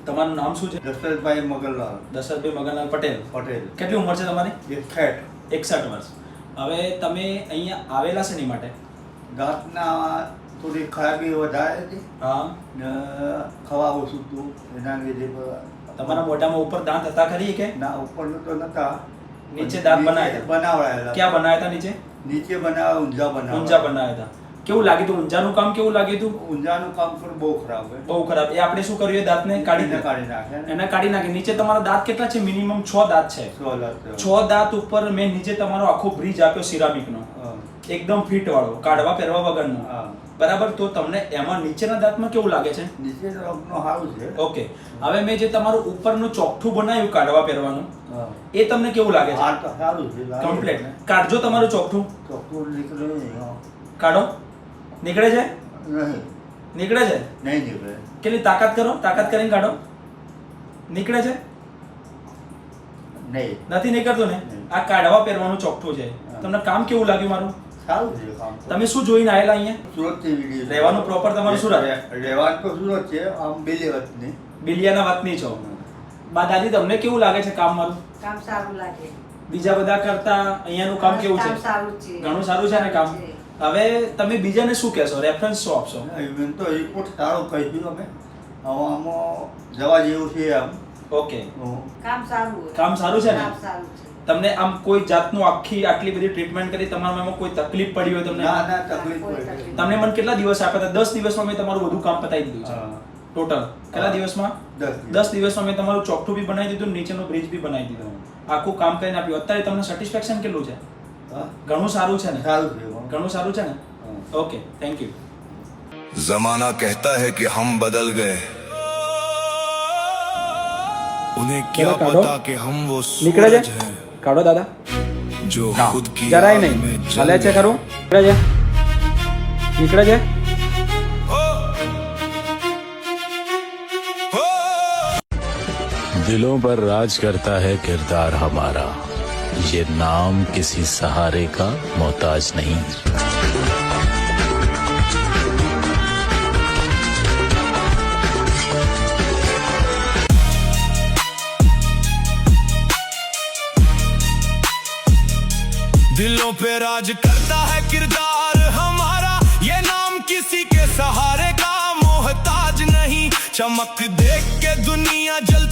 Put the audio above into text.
તમારું નામ શું છે? દશરથભાઈ મગનલાલ દશરથભાઈ મગનલાલ પટેલ. પટેલ. કેટલી ઉંમર છે તમારી? 61 વર્ષ. હવે તમે અહીંયા આવેલા છે એની માટે? દાંતના થોડી ખરાબી વધારે હતી હા. ને ખવા ઓછું હતું એના લીધે તમારા મોઢામાં ઉપર દાંત હતા ખરી કે ના ઉપરનું તો નતા, નીચે દાંત બનાવ્યા? બનાવડાયેલા. ક્યાં બનાવ્યા હતા? નીચે નીચે બનાવ્યા, ઊંઝા બનાવ્યા. ઊંઝા બનાવ્યા હતા. કેવું લાગ્યું હતું? ઊંઝાનું કામ કેવું લાગ્યું હતું? ઊંઝાનું કામ પણ બહુ ખરાબ હોય. બહુ ખરાબ. એ આપણે શું કર્યું? એ દાંતને કાઢી નાખે ને. એને કાઢી નાખી. નીચે તમારા દાંત કેટલા છે? મિનિમમ 6 દાંત છે. 6 દાંત ઉપર મેં નીચે તમારો આખો બ્રિજ આપ્યો સિરામિકનો, એકદમ ફિટ વાળો, કાઢવા પહેરવા વગરનો. બરાબર. તો તમને એમાં નીચેના દાંતમાં કેવું લાગે છે? નીચે તરફનો સારું છે. ઓકે. હવે મેં જે તમારું ઉપરનું ચોકઠું બનાવ્યું કાઢવા પહેરવાનું, એ તમને કેવું લાગે છે? હા તો સારું છે. કમ્પ્લીટ. કાઢજો તમારું ચોકઠું. ચોખ્ખું નીકળે નહીં. કાઢો. નીકળે છે? નહીં નીકળે છે? નહીં નીકળે. કેટલી તાકાત કરો, તાકાત કરીને કાઢો. નીકળે છે? નહીં નથી નીકળતું ને? આ કાઢવા પહેરવાનું ચોકઠું છે. તમને કામ કેવું લાગ્યું મારું? સારું છે કામ. તમે શું જોઈને આવેલા અહીંયા? સુરતથી વિડીયો. રહેવાનું પ્રોપર તમારું સુરત? રહેવાનું તો સુરત છે, આમ બેલેવતની. બિલિયાના વતની છો. બા દાદી તમને કેવું લાગે છે કામ મારું? કામ સારું લાગે. બીજા બધા કરતા અહીંયાનું કામ કેવું છે? કામ સારું છે. ઘણું સારું છે ને કામ? હવે તમે બીજાને શું કહેશો? રેફરન્સ શું આપશો? એમ તો રિપોર્ટ સારો કહીશું અમે. હવે આમાં જવા જેવું છે આમ. ઓકે. કામ સારું હોય. કામ સારું છે ને? કામ સારું છે. તમને આમ કોઈ જાતનું આટલી બધી ટ્રીટમેન્ટ કરી તમારામાં કોઈ તકલીફ પડી હોય તમને? ના ના તકલીફ પડી. તમને મને કેટલા દિવસ આપ્યા હતા? 10 દિવસમાં મેં તમારું બધું કામ પતાવી દીધું છે. ટોટલ કેટલા દિવસમાં? 10 દિવસમાં મેં તમારું ચોકઠું બી બનાવી દીધું, નીચેનો બ્રિજ બી બનાવી દીધો, આખું કામ કરીને આપ્યું. અત્યારે તમને સેટિસ્ફેક્શન કેટલું છે? ઘણું સારું છે ને? સારું છે. ઘણું સારું છે ને? Okay, thank you. जमाना कहता है कि हम बदल गए, उन्हें क्या पता कि हम वो નીકળે सूरज છે? हैं કાઢો દાદા. जो खुद की જરાય आग નહીં. में जल ચાલે છે गए। ખરું? નીકળે છે? નીકળે છે? दिलों पर राज करता है किरदार हमारा, ये नाम किसी सहारे का मोहताज नहीं। दिलों पे राज करता है किरदार हमारा, ये नाम किसी के सहारे का मोहताज नहीं। चमक देख के दुनिया जल